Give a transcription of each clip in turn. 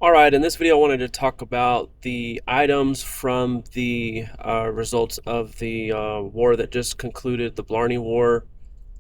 Alright, in this video I wanted to talk about the items from the results of the war that just concluded, the Blarney War,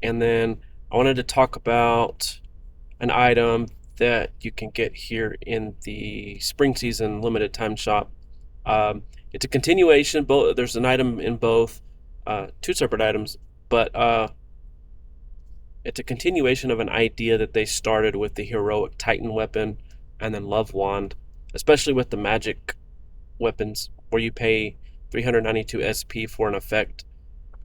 and then I wanted to talk about an item that you can get here in the spring season limited time shop. It's a continuation, there's an item in both, two separate items, but it's a continuation of an idea that they started with the heroic Titan weapon and then Love Wand, especially with the magic weapons where you pay 392 SP for an effect.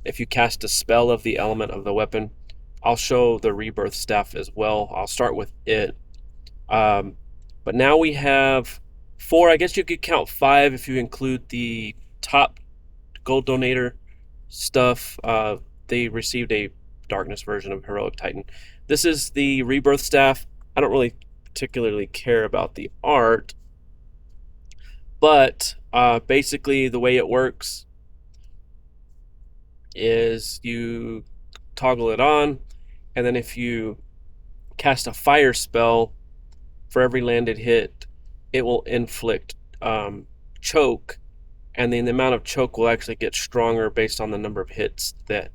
If you cast a spell of the element of the weapon, I'll show the Rebirth Staff as well. I'll start with it. But now we have four. I guess you could count five if you include the top gold donator stuff. They received a darkness version of Heroic Titan. This is the Rebirth Staff. I don't really particularly care about the art, but basically the way it works is you toggle it on, and then if you cast a fire spell, for every landed hit, it will inflict choke, and then the amount of choke will actually get stronger based on the number of hits that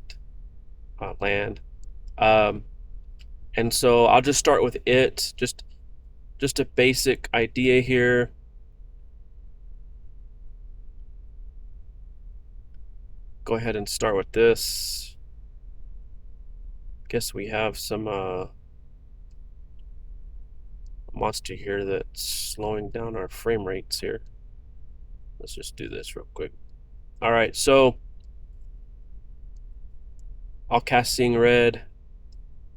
land. And so I'll just start with it, just a basic idea here. Go ahead and start with this. Guess we have some monster here that's slowing down our frame rates here. Let's just do this real quick. All right, so I'll cast Seeing Red,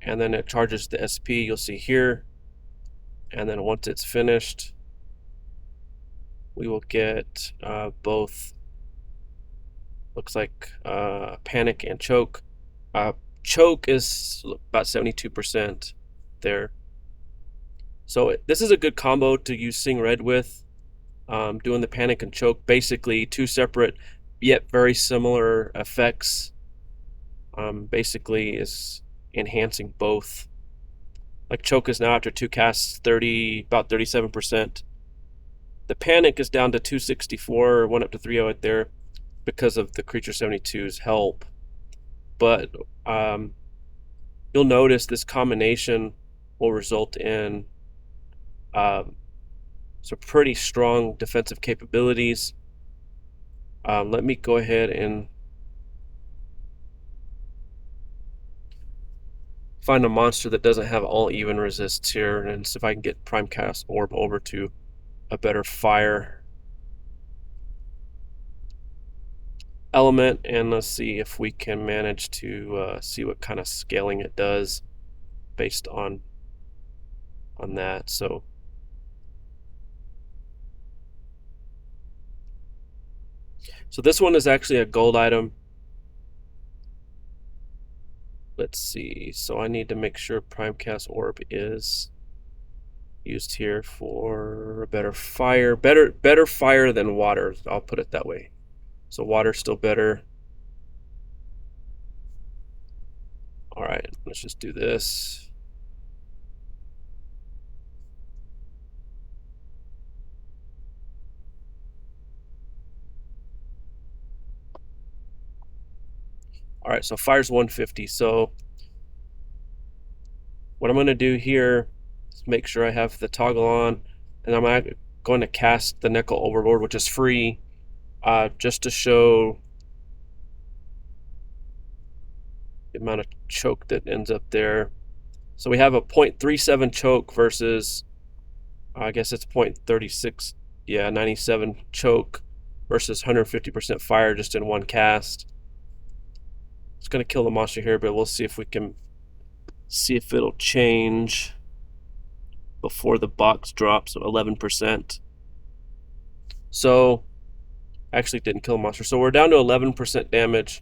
and then it charges the SP, you'll see here. And then once it's finished, we will get both, looks like Panic and Choke. Choke is about 72% there. So this is a good combo to use Sing Red with, doing the Panic and Choke. Basically two separate yet very similar effects. Basically is enhancing both. Like Choke is now after two casts about 37%. The Panic is down to 264, went up to 308 there because of the Creature 72's help. But you'll notice this combination will result in some pretty strong defensive capabilities. Let me go ahead and find a monster that doesn't have all even resists here, and see if I can get Primecast Orb over to a better fire element, and let's see if we can manage to see what kind of scaling it does based on that. So this one is actually a gold item. Let's see, so I need to make sure Primecast Orb is used here for a better fire. Better fire than water, I'll put it that way. So water's still better. All right, let's just do this. All right, so fire's 150. So what I'm going to do here is make sure I have the toggle on, and I'm going to cast the Nickel Overlord, which is free, just to show the amount of choke that ends up there. So we have a 0.37 choke versus, I guess it's 0.36, yeah, 97 choke versus 150% fire just in one cast. It's going to kill the monster here, but we'll see if we can see if it'll change before the box drops 11%. So actually didn't kill a monster. So we're down to 11% damage.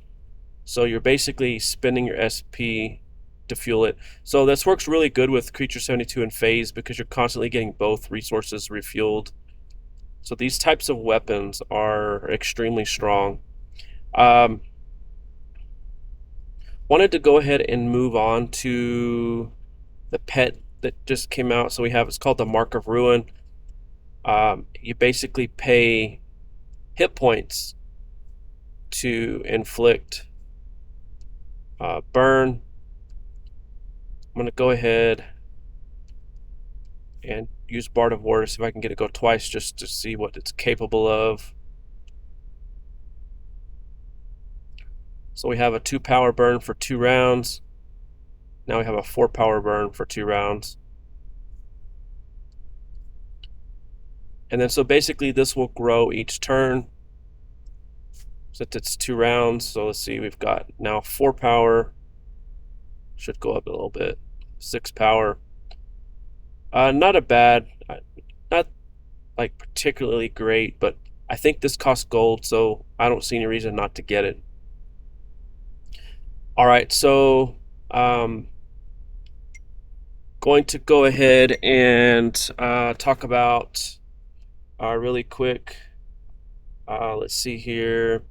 So you're basically spending your SP to fuel it. So this works really good with Creature 72 and Phase because you're constantly getting both resources refueled. So these types of weapons are extremely strong. Wanted to go ahead and move on to the pet that just came out. So we have, it's called the Mark of Ruin. You basically pay hit points to inflict burn. I'm going to go ahead and use Bard of War to see if I can get it go twice just to see what it's capable of. So we have a 2 power burn for 2 rounds. Now we have a 4 power burn for 2 rounds. And then so basically this will grow each turn since it's 2 rounds. So let's see, we've got now 4 power. Should go up a little bit. 6 power. Not a bad, not like particularly great, but I think this costs gold, so I don't see any reason not to get it. All right, so going to go ahead and talk about really quick. Let's see here.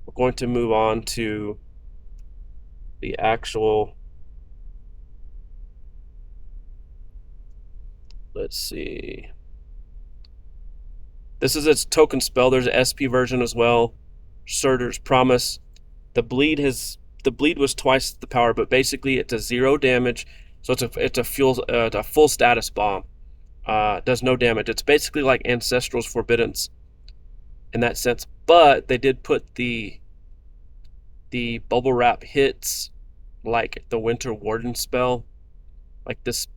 We're going to move on to the actual. Let's see. This is its token spell. There's an SP version as well. Surtur's Promise. The bleed was twice the power, but basically it's a 0 damage. So it's a full status bomb. Does no damage. It's basically like Ancestral's Forbiddance in that sense. But they did put the bubble wrap hits like the Winter Warden spell, like this.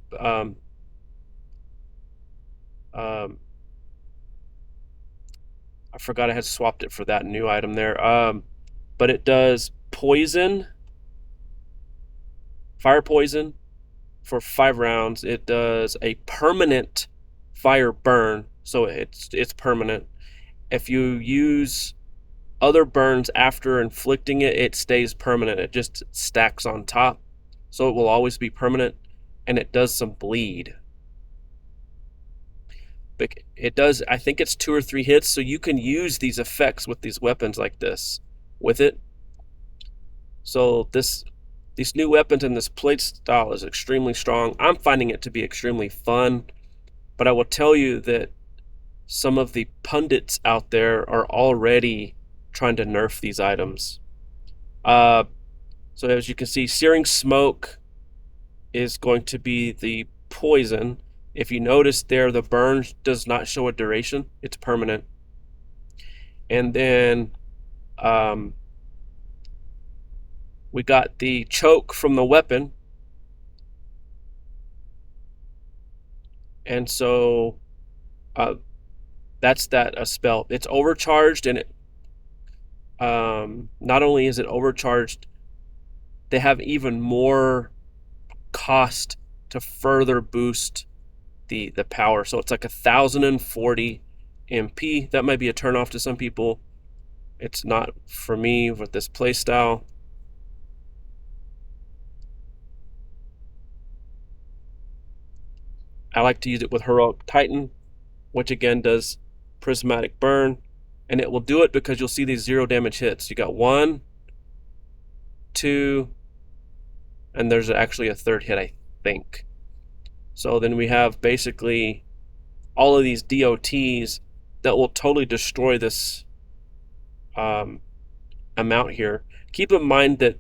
I forgot I had swapped it for that new item there. But it does poison, fire poison for 5 rounds. It does a permanent fire burn, so it's permanent. If you use other burns after inflicting it, it stays permanent. It just stacks on top, so it will always be permanent, and it does some bleed. It does, I think it's 2 or 3 hits, so you can use these effects with these weapons like this with it. So these new weapons and this plate style is extremely strong. I'm finding it to be extremely fun, but I will tell you that some of the pundits out there are already trying to nerf these items. So as you can see, Searing Smoke is going to be the poison. If you notice there, the burn does not show a duration. It's permanent. And then we got the choke from the weapon. And so that's a spell. It's overcharged, and not only is it overcharged, they have even more cost to further boost the power. So it's like 1,040 MP. That might be a turnoff to some people. It's not for me with this playstyle. I like to use it with Heroic Titan, which again does prismatic burn, and it will do it because you'll see these 0 damage hits. You got 1, 2, and there's actually a 3rd hit, I think. So then we have basically all of these DOTs that will totally destroy this amount here. Keep in mind that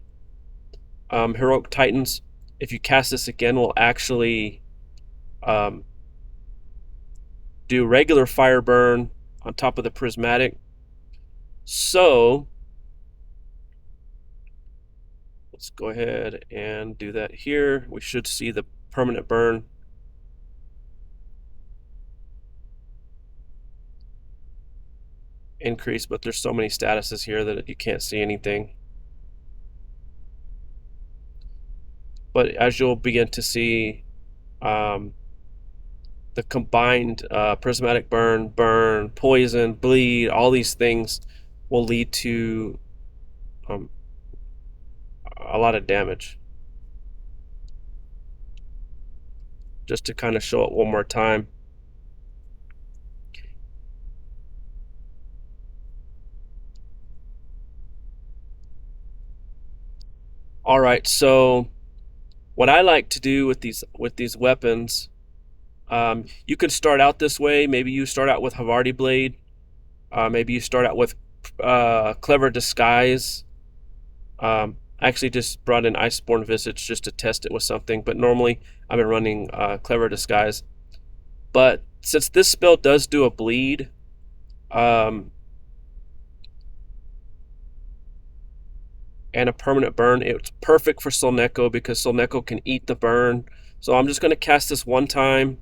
Heroic Titans, if you cast this again, will actually do regular fire burn on top of the prismatic. So let's go ahead and do that here. We should see the permanent burn. Increase, but there's so many statuses here that you can't see anything. But as you'll begin to see, the combined prismatic burn, poison, bleed, all these things will lead to a lot of damage. Just to kind of show it one more time. All right, so what I like to do with these weapons You could start out this way. Maybe you start out with Havarti Blade. Maybe you start out with Clever Disguise. I actually just brought in Iceborne Visage just to test it with something, but normally I've been running Clever Disguise. But since this spell does do a bleed, um, and a permanent burn, it's perfect for Solneko because Solneko can eat the burn. So I'm just going to cast this one time,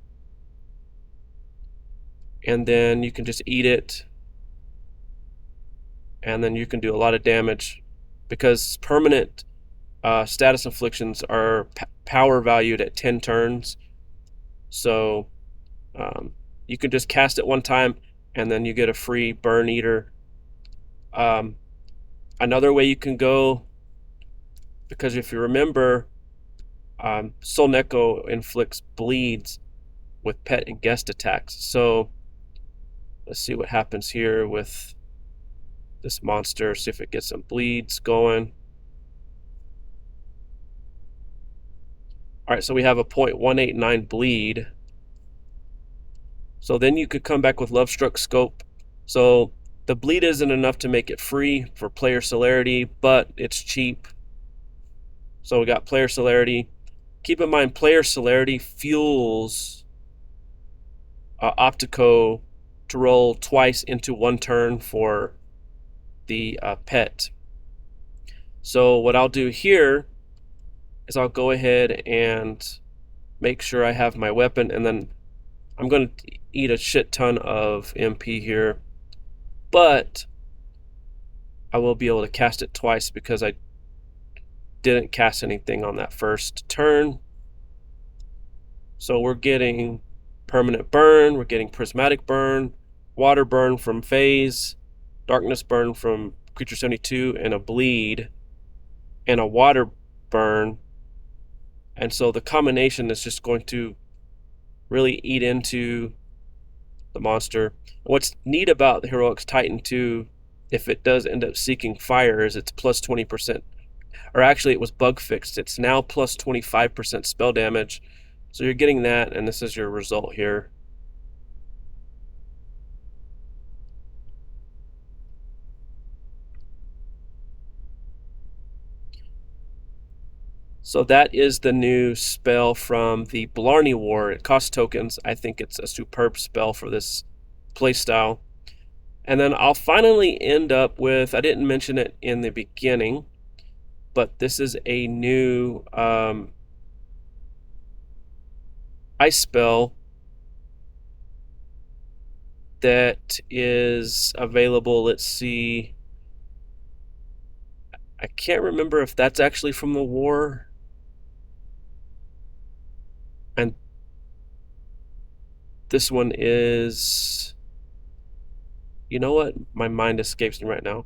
and then you can just eat it, and then you can do a lot of damage because permanent status afflictions are power valued at 10 turns. So you can just cast it one time, and then you get a free burn eater. Um, Another way you can go, because if you remember, Solneko inflicts bleeds with pet and guest attacks. So let's see what happens here with this monster. See if it gets some bleeds going. All right, so we have a 0.189 bleed. So then you could come back with Lovestruck Scope. So the bleed isn't enough to make it free for player celerity, but it's cheap. So we got player celerity. Keep in mind, player celerity fuels Optico to roll twice into one turn for the pet. So what I'll do here is I'll go ahead and make sure I have my weapon, and then I'm going to eat a shit ton of MP here, but I will be able to cast it twice because I didn't cast anything on that first turn. So we're getting permanent burn, we're getting prismatic burn, water burn from phase, darkness burn from creature 72, and a bleed and a water burn. And so the combination is just going to really eat into the monster. What's neat about the Heroics Titan 2, if it does end up seeking fire, is it's plus 20%. Or actually, it was bug fixed. It's now plus 25% spell damage. So you're getting that, and this is your result here. So that is the new spell from the Blarney War. It costs tokens. I think it's a superb spell for this playstyle. And then I'll finally end up with, I didn't mention it in the beginning, but this is a new ice spell that is available. Let's see. I can't remember if that's actually from the war. And this one is, you know what? My mind escapes me right now.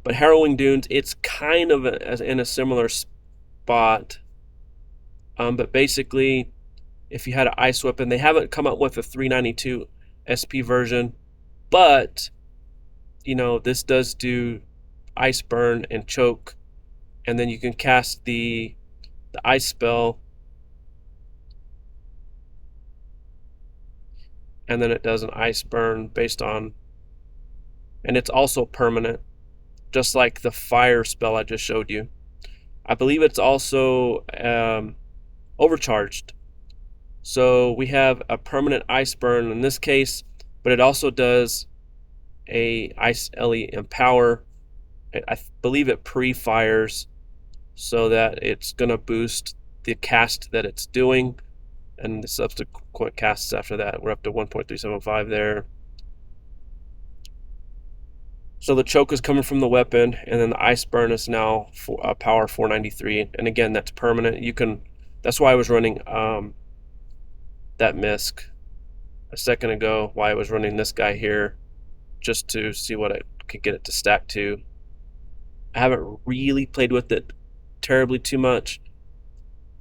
But Harrowing Dunes, it's kind of in a similar spot. But basically, if you had an ice weapon, they haven't come up with a 392 SP version, but this does do ice burn and choke, and then you can cast the ice spell, and then it does an ice burn based on, and it's also permanent, just like the fire spell I just showed you. I believe it's also overcharged. So we have a permanent ice burn in this case, but it also does a ice Ellie Empower. I believe it pre-fires so that it's going to boost the cast that it's doing, and the subsequent casts after that. We're up to 1.375 there. So the choke is coming from the weapon, and then the ice burn is now power 493, and again, that's permanent. That's why I was running that misc a second ago, why I was running this guy here, just to see what I could get it to stack to. I haven't really played with it terribly too much,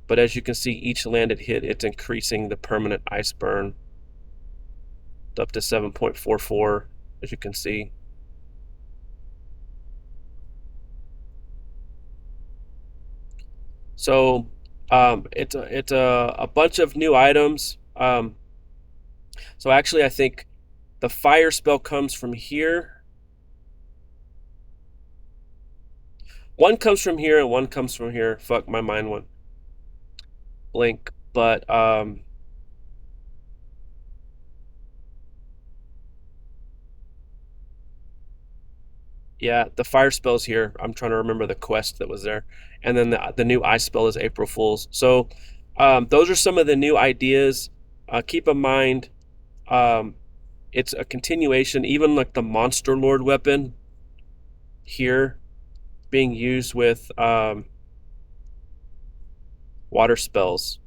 but as you can see, each landed hit, it's increasing the permanent ice burn up to 7.44, as you can see. So it's a bunch of new items. So actually, I think the fire spell comes from here. One comes from here and one comes from here. Fuck, my mind went blank. But yeah, the fire spell's here. I'm trying to remember the quest that was there. And then the new ice spell is April Fool's. So those are some of the new ideas. Keep in mind, um, it's a continuation, even like the Monster Lord weapon here being used with water spells.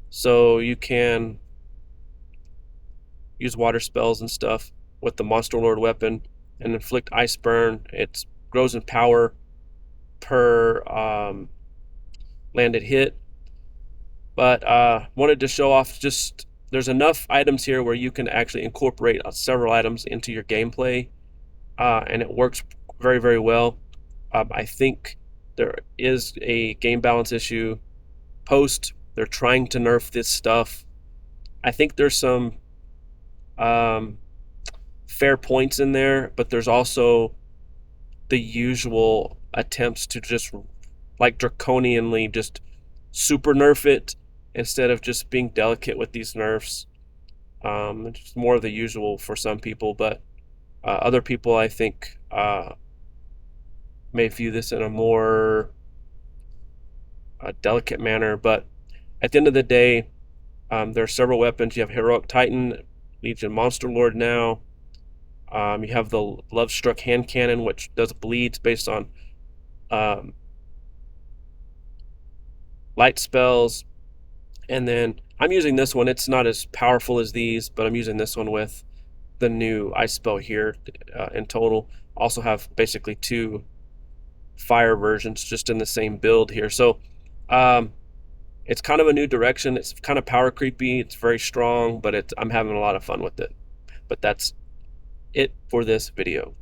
So you can use water spells and stuff with the Monster Lord weapon and inflict ice burn. It grows in power per landed hit. But wanted to show off just there's enough items here where you can actually incorporate several items into your gameplay, and it works very, very well. I think there is a game balance issue post. They're trying to nerf this stuff. I think there's some um, fair points in there, but there's also the usual attempts to just like draconianly just super nerf it instead of just being delicate with these nerfs. It's more of the usual for some people, but other people I think may view this in a more delicate manner. But at the end of the day, there are several weapons. You have Heroic Titan, Legion Monster Lord now. You have the Love Struck Hand Cannon, which does bleeds based on um, light spells. And then I'm using this one. It's not as powerful as these, but I'm using this one with the new ice spell here in total. Also have basically two fire versions just in the same build here. So um, it's kind of a new direction. It's kind of power creepy. It's very strong, but I'm having a lot of fun with it. But that's it for this video.